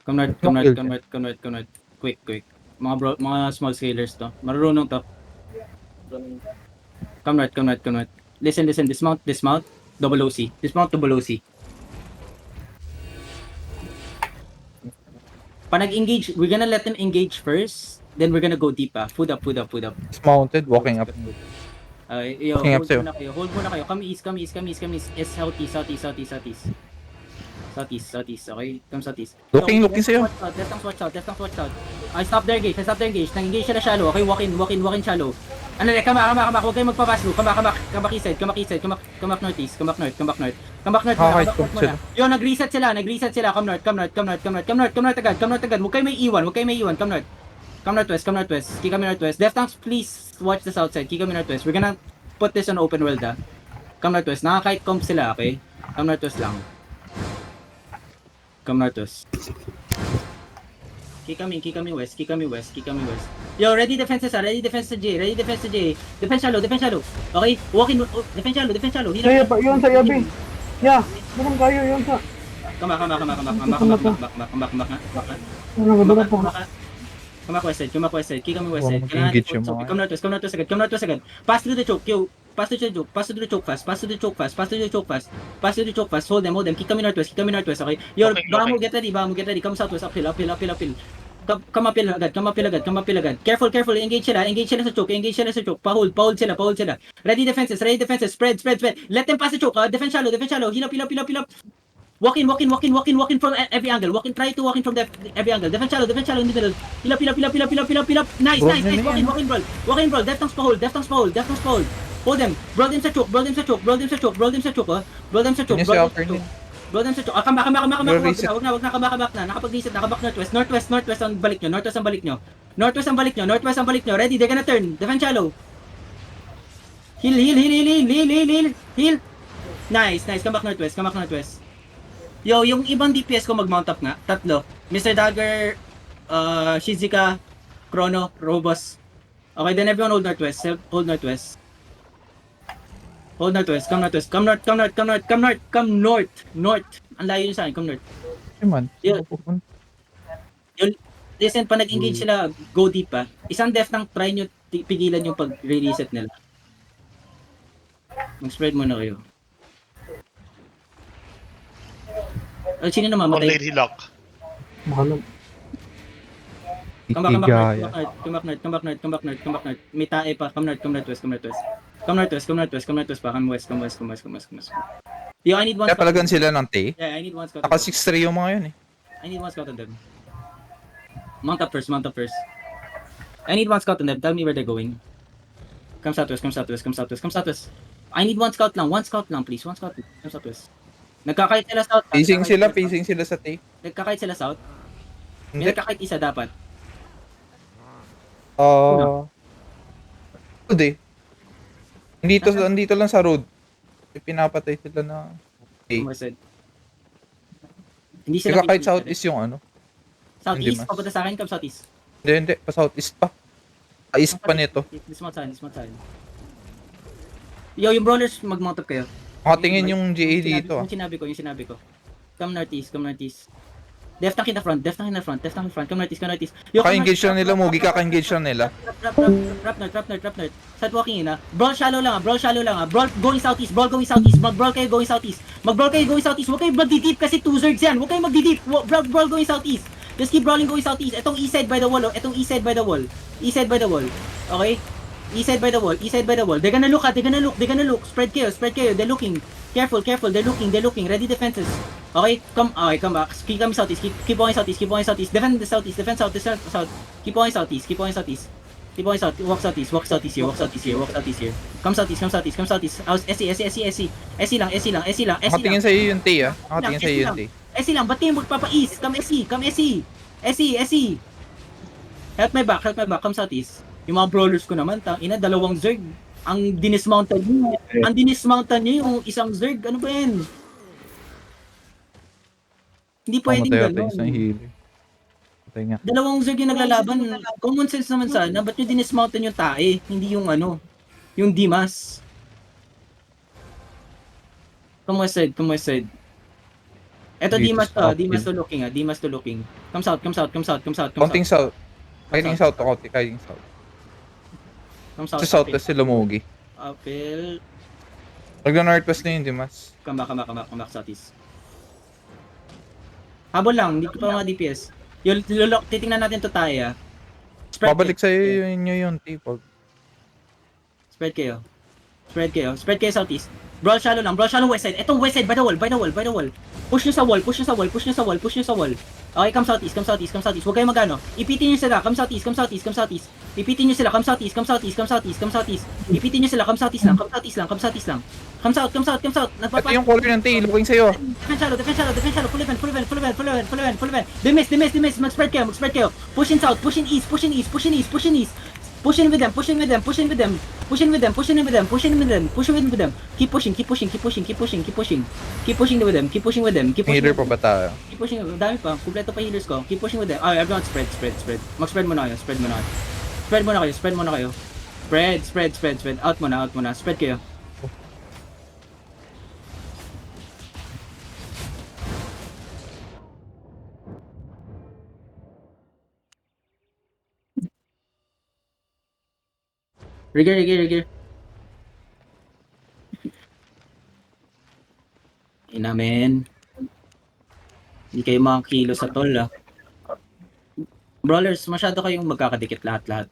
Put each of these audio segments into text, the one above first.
Come north, come north, come north, come north, come north. Quick, quick. Mga small scalers to. Marunong to. Come north, come north, come north. Listen, dismount, dismount. Double OC. Dismount, double OC. Pa nag-engage, we're gonna let them engage first. Then we're gonna go deep Food up, food up, food up. Dismounted, walking up. Yo, Walking up hold sa'yo. muna kayo. Hold muna kayo. Come east, come east, come east, come east. Yes, southeast, southeast, southeast, southeast. Southeast, southeast, okay? Come southeast. Looking sa'yo. Left ang watch out, left ang watch out. I stop their engage, I stop their engage. Nang-engage sila shallow, okay? Walk in shallow. Ano rin, come back. Huwag kayo magpa-pass through. Come back east side, come back northeast, come back north muna. Yo, nag-reset sila. Come north agad. Huwag kayo may iwan. Come northwest. Kick kami northwest. Left tanks, please watch the south side. Kick kami northwest. We're gonna put this on open world Come northwest. Nakakite comp sila, okay? Come northwest lang. Come northwest. Kick kami west. Yo, ready defenses J. Defense shallow. Okay? Walk in, defense shallow. Saya pa, yun sa yabi. Yeah, meron kayo yun sa... Come back. Come back west side. Kick kami west side. Engage yung mga- Come northwest agad. Pass through the choke. Yo, pass through the choke fast. Hold them. Kick kami northwest, okay? Yo, Bamu, get ready. Come southwest, uphill. Come uphill agad. Careful. Engage sila sa choke. Pa-hold sila. Ready defenses. Spread. Let them pass the choke. Defense shallow. Heal up. Walk in from every angle. Try to walk in from every angle. Defense shallow in the middle. Heal up. Nice. Walk in, bro. Death tanks pa hold. Hold them. Brawl them sa choke. Brawl them sa choke. Come back. Wag na. Come back na. Nakapag-reset. Northwest ang balik nyo. Ready? They're gonna turn. Defense shallow. Heal. Nice. Come back northwest. Yo, yung ibang DPS ko mag-mount up nga. 3. Mr. Dagger, Shizuka, Chrono, Robos. Okay, then everyone hold northwest. Come north. Ang layo yun sa akin. Come north. Man. Yun. Listen, pa nag-engage sila, go deep Isang death nang try nyo pigilan yung pag-reset nila. Mag-spread muna kayo. Sino na mamatay? Lady Lock. Mahalap. Come back north. May tae pa. Come northwest. Come west. Yo, I need one Kaya palagan sila ng T. Yeah, I need one scout. Naka 6-3 yung mga yun eh. I need one scout on them. Mount up first. I need one scout on them. Tell me where they're going. Come southwest. I need one scout lang, please. Come southwest. Nagkakait sila south. Facing sila sa T. Nagkakait sila south. May Hindi. nagkakait isa dapat. Road eh. Andito lang sa road. Pinapatay sila na T. Hindi sila Kahit southeast yung ano. Hindi Southeast, mas. papunta sa akin, come southeast. Hindi. Pa southeast pa. East pa nito. Dismount side. Yo, yung brawlers, mag-mount up kayo. Makatingin yung GA dito ah. Yung sinabi ko. Come northeast. Left tank in the front. Come northeast. Yo, Kaka-engage lang nila, Mugi kaka-engage lang nila. Trap north. Start walking in Brawl shallow lang Brawl going southeast. Mag-brawl kayo going southeast. Huwag kayo mag-deep kasi 2 zergs yan. Huwag kayo mag-deep. Brawl going southeast. Just keep brawling going southeast. Etong east side by the wall. East side by the wall. Okay? East side by the wall. They're gonna look. Spread kayo. They're looking. Careful. They're looking. Ready defenses. Okay, come back. Keep kami southeast. Keep going southeast. Defend the southeast. South. Keep going southeast. Walk southeast here. Come southeast. SC lang. Nakatingin sa'yo yung T ah. Nakatingin sa'yo yung T. SC lang. Ba't kayo magpapa-east? Come SC. Help my back. Come southeast. Yung mga brawlers ko naman, dalawang Zerg. Ang dinismountan niyo yung isang Zerg. Ano ba yan? Hindi pwedeng Mamatay sa gano'n. healer. Patay nga. Dalawang Zerg yung naglalaban. Common sense naman sana. Ba't nyo dinismountan yung tae? Hindi yung yung Dimas. Come west side. Eto, Dito Dimas to, sa Dimas uphill. to looking Dimas to looking. Comes out, comes out, comes out, comes out, comes Counting out. south. Kiting south ako, kiting south. Comes Sa out, uphill. southwest si Lumogi. Uphill. Nagna-northwest na yun, Dimas. Come back, come back, come back, come back, southeast. Habol lang, hindi ko pa mga DPS. Titingnan natin to tayo. Spread kayo. Babalik sa'yo yun, tipo. Spread kayo. Spread kayo. Spread kayo southeast. Brawl shallow lang. Brawl shallow west side. Ito west side. By the wall. By the wall. By the wall. Push nyo sa wall. Push nyo sa wall. Push nyo sa wall. Push nyo sa wall. Okay, come southeast. Come southeast. Come southeast. Huwag kayo magano. Ipitin nyo sila. Come southeast. Come southeast. Come southeast. Ipitin nyo sila. Come southeast. Come southeast. Come southeast. Come southeast. Ipitin nyo sila. Come southeast lang. Come southeast lang. Come southeast lang. Come south. Come south. Come south. Ito yung color ng tail, looking sa'yo. Defense shallow. Defense shallow. Defense shallow. Full event. Full event. Full event. Full event. Full event. Full event. Demis. Demis. Demis. Mag-spread kayo. Mag-spread kayo. Push in south. Push in east. Push in east. Push in east. Push in east. Push in with them, push in with them, push in with them, push in with them, push in with them, push in with them, push in with them. Keep pushing, keep pushing, keep pushing, keep pushing, keep pushing. Keep pushing with them, keep pushing with them, keep pushing. Healer pa ba tayo? Keep pushing, dami pa, kumpleto pa healers ko. Keep pushing with them. Ah, everyone spread, spread, spread. Mag-spread muna kayo, spread muna kayo. Spread muna kayo, spread muna kayo. Spread, spread, spread, spread. Out muna, out muna. Spread kayo. Rigger, rigger, rigger. Inamen. Hindi kayo makakilo sa tol, ah. Brawlers, masyado kayong magkakadikit lahat-lahat.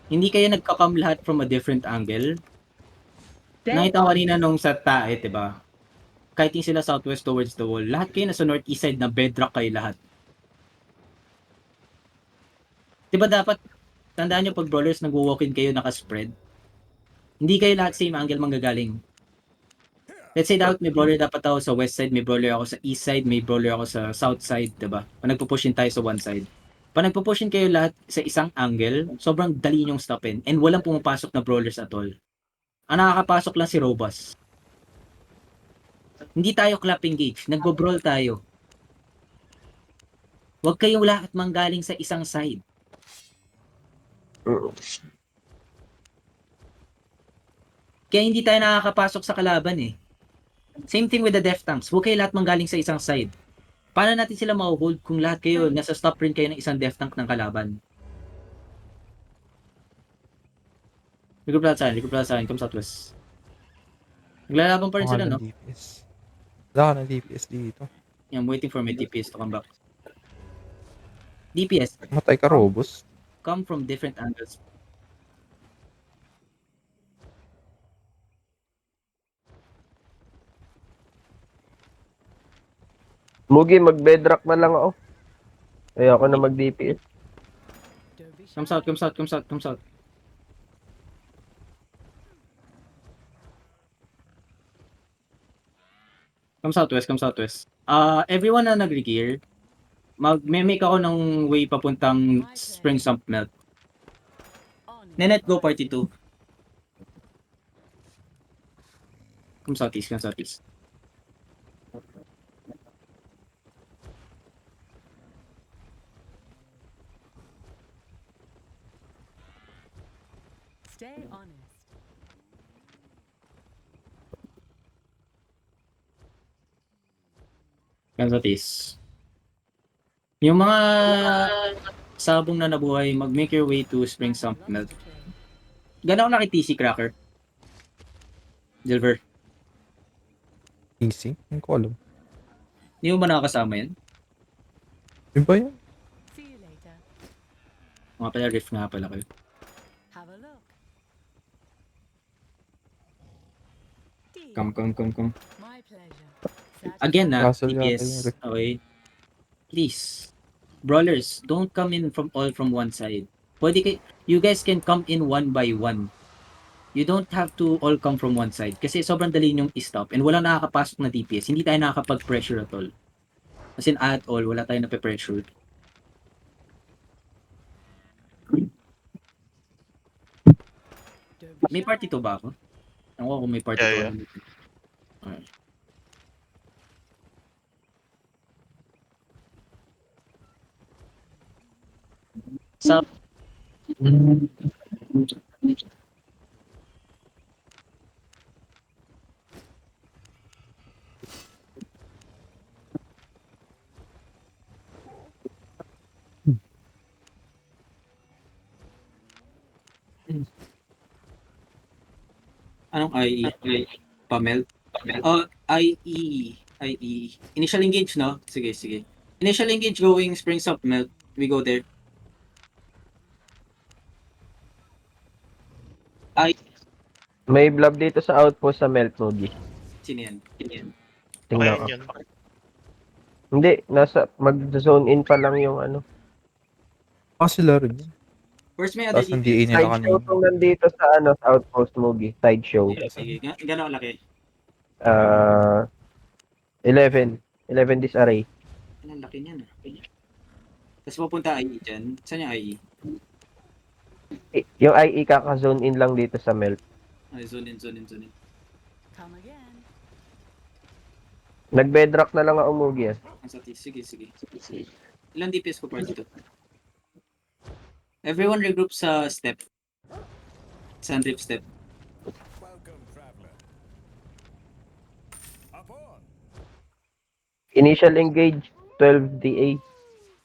Hindi kayo nagkakam lahat from a different angle. Nakita ko kanina nung sa tae, diba? Kahit yung sila southwest towards the wall, lahat kayo nasa northeast side na bedrock kayo lahat. Diba dapat, tandaan nyo pag brawlers nag-walk-in kayo nakaspread, hindi kayo lahat same angle manggagaling. Let's say dapat may brawler dapat ako sa west side, may brawler ako sa east side, may brawler ako sa south side, diba? Pag nagpupushin tayo sa one side. Pag nagpupushin kayo lahat sa isang angle, sobrang dali nyong stopin and walang pumapasok na brawlers at all. Ang nakakapasok lang si Robus. Hindi tayo clap engage, nagbo-brawl tayo. Huwag kayong lahat manggaling sa isang side. Kaya hindi tayo nakakapasok sa kalaban eh. Same thing with the def tanks. Huwag kayo lahat manggaling sa isang side. Paano natin sila ma-hold kung lahat kayo nasa stop rin kayo ng isang def tank ng kalaban? Likod pala sa akin, come southwest. Naglalaban pa rin sila, no? DPS. Wala ka ng DPS dito. I'm waiting for my DPS to come back. DPS, Matay ka, Robos. come from different angles. Mugi, mag-bedrock na lang ako. Ayoko na mag-DPS. Come south, come south, come south, come south. Come southwest, come southwest. Everyone na nag-gear, mag-make ako ng way papuntang Spring Sump Melt. Nenet go party 2. Come southeast, come southeast. Stay honest. Come southeast. Yung mga sabong na nabuhay, mag-make your way to Spring Sump Melt. Gano'n ako nakit-TC Cracker. Silver. Easy. Yung column. Hindi mo ba nakakasama yan? Yun ba yun? See you later. Mga pala, riff nga pala kayo. Have a look. Deal. Come. My pleasure. Again na, Castle yata yung DPS. riff. Okay. Please. Brawlers, don't come in from one side. Pwede you guys can come in one by one. You don't have to all come from one side. Kasi sobrang dali nyong i-stop. And walang nakakapasok na DPS. Hindi tayo nakakapag-pressure at all. As in at all, wala tayo nape-pressure. May party to ba ako? Ewan ko kung may party to. Yeah. Alright. Sup? Anong IE? Pamel? Oh, IE. IE. Initial engage, no? Sige, sige. Initial engage going Springs of Melt. We go there. May blob dito sa outpost sa Melt, Mugi. Sino yan? Tingnan Okay, ko. yun. Hindi, mag-zone in pa lang yung ano. Sila rin. First may other Tapos ng DA details. nila Side show kanina. tong nandito sa ano, sa outpost, Mugi. Side show. Sige, sige. Gano'ng laki? 11. 11 disarray. Ang laki niyan. Tapos pupunta IE dyan. Saan yung IE? Yung IE kaka-zone in lang dito sa Melt. Ay, zone in, zone in, zone in. Come again. Nag-bedrock na lang ako, Mugi. Ang satis. Sige, sige. Ilan DPS ko party to? Everyone regroup sa step. Sandrip step. Initial engage, 12 DA.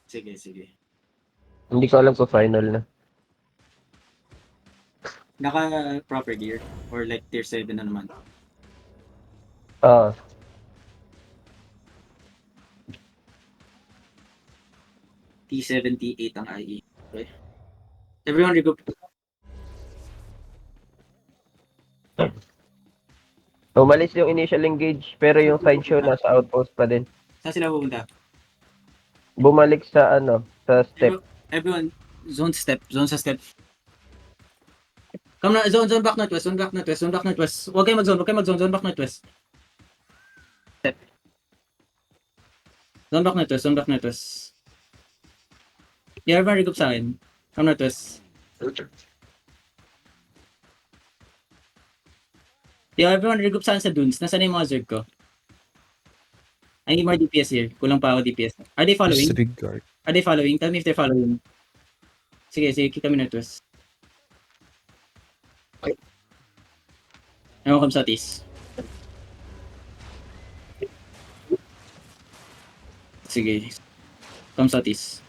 Sige, sige. Hindi ko alam kung final na. Naka proper gear or like tier 7 na naman. Ah, T78 ang IE. Okay. Everyone regroup. umalis yung initial engage, pero yung side show nasa outpost pa din. Saan sila pupunta? Bumalik sa ano, sa step. Everyone, zone step. Zone sa step. Come na, zone back northwest, zone back northwest, zone back northwest. Huwag kayo mag-zone, zone back northwest. Step. Zone back northwest. Yeah, everyone regroup sa akin. Come northwest. Yeah, everyone regroup sa akin sa dunes. Nasaan na yung mga zerg ko? I need more DPS here. Kulang pa ako DPS. Are they following? Disregard. Are they following? Tell me if they're following. Sige, kick kami northwest. Ewan kam sa atis. Sige. Come sa atis.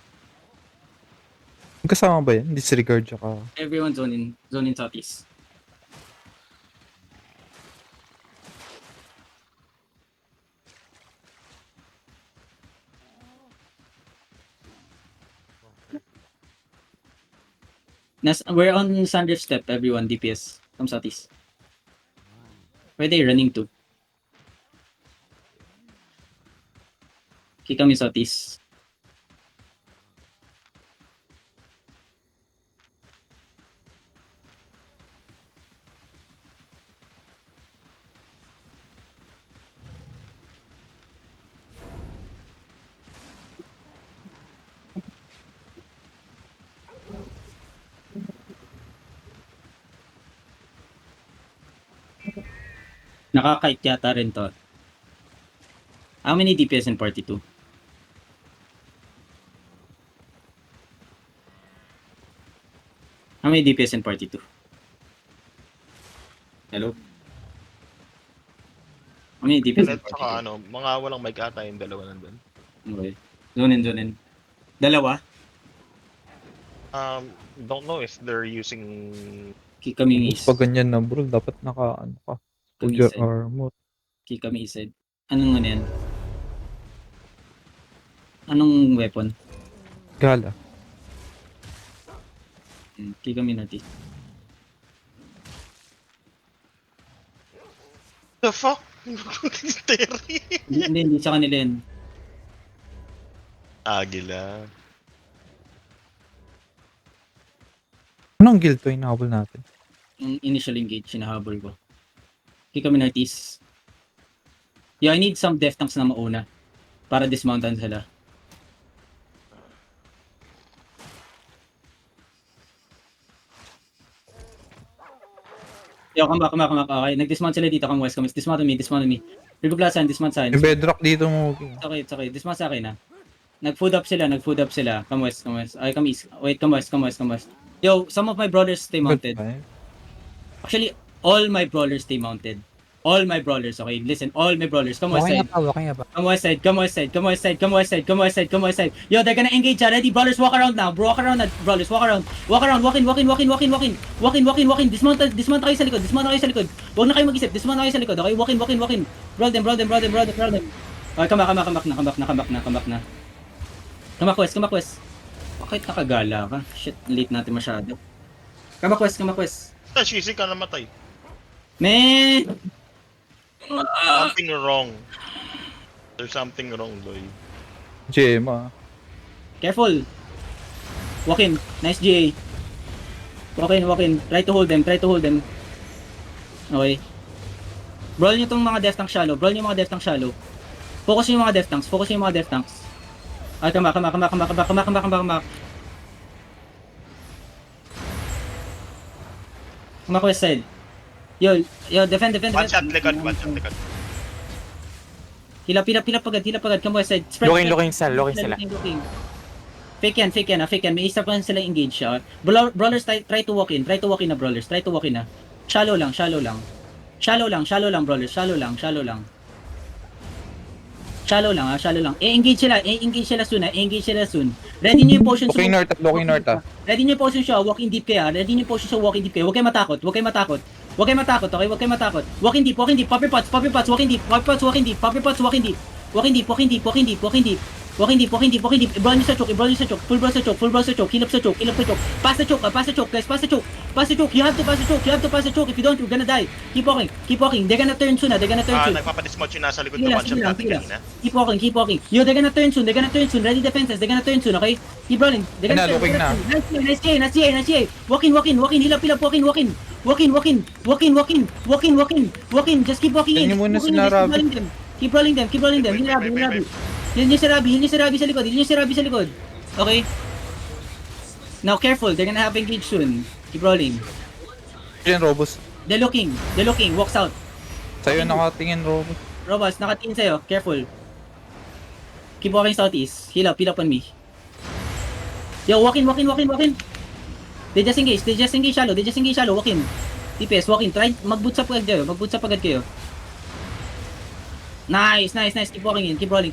Kasama ba yan? Disregard tsaka... Everyone zone in sa atis. We're on Sandrift step, everyone, DPS. Come sa atis. Where are they running to? Kick kami sa atis. Nakakait yata rin to. How many DPS in party 2? How many DPS in party 2? Hello? How many DPS in At party saka ano, mga walang mic ata yung dalawa nandun. 2? Okay. Zone in. Dalawa? Don't know if they're using... Kick kami is. Pag ganyan na bro, dapat naka ano ka. Put your armor. Kick kami ised. Anong ano yan? Anong weapon? Gala. Kick kami natin. The fuck? Terry! Hindi sa kanila yan. Agila. Anong guild to inahabol natin? Yung initial engage, sinahabol ko. Kick kami natin. Yeah, I need some death tanks na mauna. Para dismountan sila. Yo, come back. Okay, nag-dismount sila dito. Come west. Dismount on me. Regroup lahat saan, dismount saan. Yung bedrock dito mo. It's okay. Dismount sa akin, ha. Nag-food up sila. Come west. Ay, come east. Wait, come west. Yo, some of my brawlers stay mounted. Actually, all my brawlers stay mounted. All my brawlers, okay? Listen, all my brawlers. Come west Walking side. up, walking up. Come west side, come west side, come west side, come west side, come west side, come west side. Yo, they're gonna engage already. Brawlers, walk around now. Bro, walk around na. Brawlers, walk around. Walk around, walk in, walk in, walk in, walk in, walk in. Walk in, walk in, walk in. Dismount kayo sa likod. Dismount kayo sa likod. Huwag na kayo mag-isip. Dismount kayo sa likod. Okay, walk in, walk in, walk in. Brawl them, brawl them, brawl them, brawl them, brawl them. Okay, come back na, come back na, come back na, come back na, come back na. Come back west, come back west. Bakit nakagala ka? Shit, late natin masyado. Come back west, come back west. Ah, sisi ka namatay. Man! Something wrong. There's something wrong, boy. Gemma. Careful. Walk in. Nice GA. Walk in, walk in. Try to hold them, try to hold them. Okay. Brawl nyo tong mga death tank shallow. Brawl nyo yung mga death tank shallow. Focus nyo yung mga death tanks. Focus nyo yung mga death tanks. Ay, come back, come back, come back, come back, come back, come back, come back, come back, come back. Come back west side. Yo, defend, defend, One defend. shot likod, one shot likod. Hilap agad. Come west side. Spread, Looking spread. sila. Looking. Fake yan, fake yan. May isa pa sila engage siya. Brawlers, try to walk in na brawlers. Try to walk in na. Shallow lang, brawlers. Shallow lang. Shallow lang. E-engage sila soon. Ready nyo yung potions. Looking north, looking north ah. Ready nyo yung potions siya, walk in deep kaya. Huwag kayo matakot, okay? Huwag kayo matakot. Walk in deep. Poppy pots, walk in deep. Walk in deep. Brawl nyo sa choke. Full brawl sa choke. Heal up sa choke. Pass the choke, guys. Pass the choke. You have to pass the choke. If you don't, you're gonna die. Keep walking. They're gonna turn soon. Nagpapadismount yung nasa likod Sige na lang, one shot natin kanina. Keep walking. Yo, they're gonna turn soon. Ready defenses. They're gonna turn soon, okay? Keep rolling. They're gonna Looking na. Nice GA. Walk in. Heal up. Walk in. Just keep walking in. Tingnan muna si Narabi. Keep rolling them. Heal Rabi. Heal niyo si Rabi sa likod. Okay? Now careful. They're gonna have engage soon. Keep rolling. Yan, Robos. They're looking. Walks out. Sa'yo nakatingin, Robos. Robust, nakatingin sa'yo. Careful. Keep walking southeast. Heal up on me. Yo, walk in. They just engage shallow. Walk in. DPS, walk in. Try, mag-boots up agad kayo. Nice. Keep walking in. Keep rolling.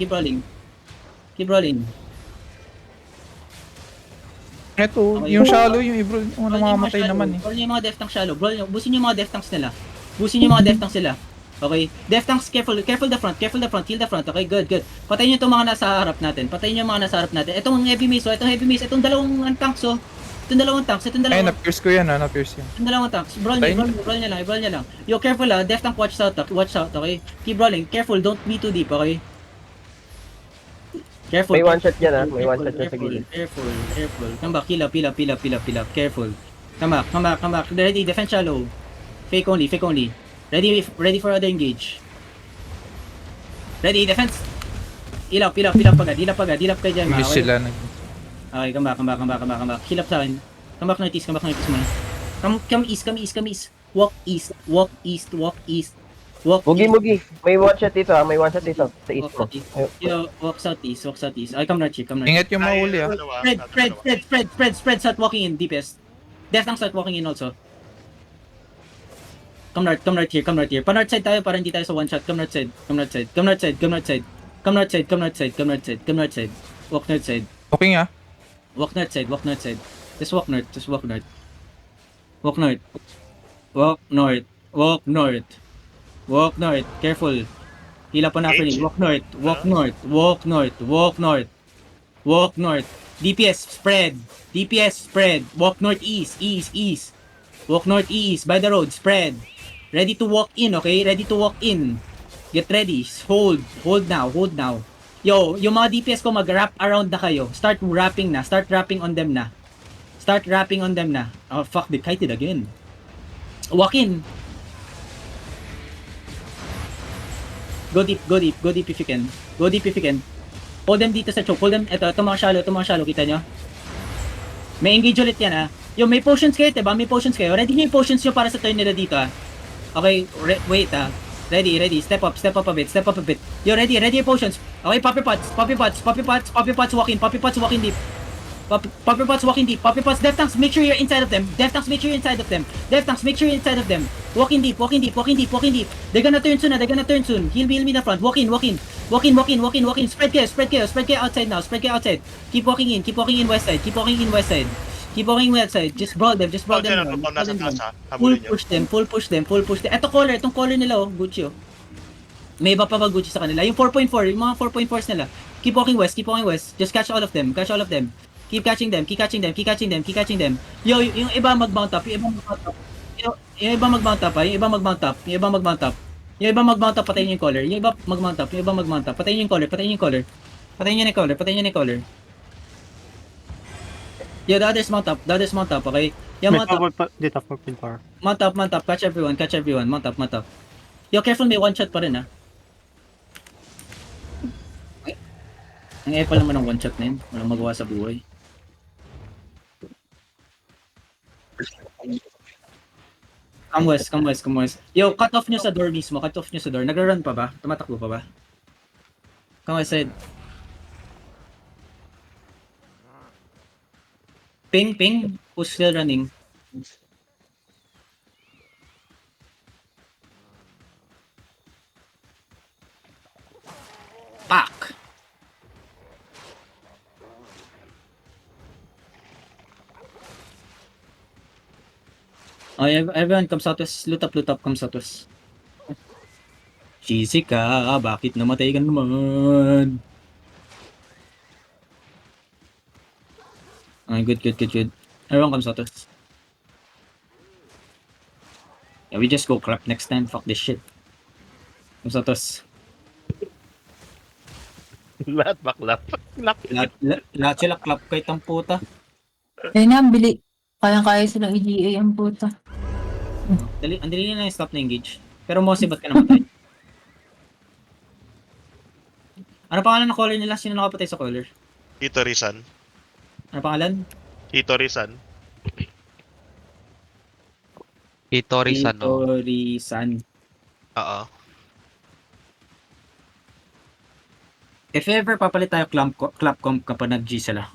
Ito, Okay. yung shallow, yung ibro, namamatay naman eh. Brawl nyo yung mga death tank shallow. Busin nyo yung mga death tanks nila. Okay? Death tanks, careful the front. Heal the front. Okay, good. Patayin nyo itong mga nasa harap natin. Itong heavy mace, itong dalawang tanks, oh. Ay, na-pierce ko yan na-pierce yan. Itong dalawang tanks. Brawl nyo lang. Yo, careful death tank, watch out, okay? Keep brawling. Careful, don't be too deep, okay? Careful. May one shot yan ah. May one shot yan sa gilid. Careful. Come back, heal up. Careful. Come back. Ready, defense shallow. Fake only. Ready for other engage. Ready, defense. Heal up agad. Heal up kayo dyan, Miss okay? sila. Okay, come back. Heal up sa akin. Come back northeast muna. Come east. Walk east. Mugi. May one shot dito ah. May one shot dito. Sa east mo. Yo, walk southeast. Ay, come north. Ingat yung mahuli ah. Spread, start walking in, deepest. Death Tank start walking in also. Come north here. Pa-north side tayo para hindi tayo sa one shot. Come north side. Walk north side. Okay nga. Walk north side. Just walk north. Walk north. Careful. Hila pa na ako ni. Walk north. DPS spread. Walk northeast. East. Walk northeast by the road. Spread. Ready to walk in, okay? Get ready. Hold now. Yo, yung mga DPS ko mag-wrap around na kayo. Start wrapping on them na. Oh fuck, they kited again. Walk in. Go deep if you can. Hold them dito sa choke. Ito mga shallow, kita nyo? May engage ulit yan ah. Yo, may potions kayo, diba? Ready nyo yung potions nyo para sa turn nila dito ah. Okay, wait ah. Ready. Step up a bit. Yo, ready yung potions. Okay, poppy pots. Walk in deep. Popper pots walking deep. Popper pots, death tanks, make sure you're inside of them. Death tanks, make sure you're inside of them. Death tanks, make sure you're inside of them. Walking deep, walking deep, walking deep, walking deep. They're gonna turn soon, they're gonna turn soon. Heal me in the front. Walk in, walk in. Walk in, walk in, walk in, walk in. Spread chaos, spread chaos, spread chaos outside now. Spread chaos outside. Keep walking in west side. Keep walking in west side. Keep walking west side. Just brawl them, just brawl Pag them. yan, Brawl nasa them taas down. ha. Full Habulin nyo. push them, full push them, full push them. Eto collar, itong collar nila oh, Gucci oh. May iba pa ba Gucci sa kanila? Yung 4.4, yung mga 4.4s nila. Keep walking west, keep walking west. Just catch all of them, catch all of them. Keep catching them, keep catching them, keep catching them, keep catching them. Yo, yung iba mag-mount up, yung iba mag-mount up. Yung iba mag-mount up, yung iba mag-mount up, yung iba mag-mount up. Yung iba mag-mount up, patayin yung collar. Yung iba mag-mount up, yung iba mag-mount up. Patayin yung collar, patayin yung collar. Patayin nyo na yung collar, patayin nyo na yung collar. Yo, the others mount up, okay? Yo, May mount up. power pa dito, 4 power. Mount up, catch everyone, mount up. Yo, careful, may one shot pa rin, ha? Ay. Ang epal naman ng one shot na yun. Walang magawa sa buhay. Come west. Yo, cut off nyo sa door mismo, Nagra-run pa ba? Tumatakbo pa ba? Come west side. Ping, who's still running? Pak! Oh, everyone comes out west. Loot up, comes out west. Cheesy ka, bakit namatay ka naman? Okay, good. Everyone comes out west. Yeah, we just go crap next time. Fuck this shit. Comes out west. Lahat baklap. Lahat sila clap kahit ang puta. Ayun na, bili. Kayang-kaya silang EGA ang puta. Ang dali na yung stop na engage. Pero Mosi, ba't ka namatay? Ano pangalan ng caller nila? Sino nakapatay sa caller? Hitori-san. Ano pangalan? Hitori-san. Hitori-san, no? Hitori-san. Oo. If ever papalit tayo clap comp kapag nag-G sila.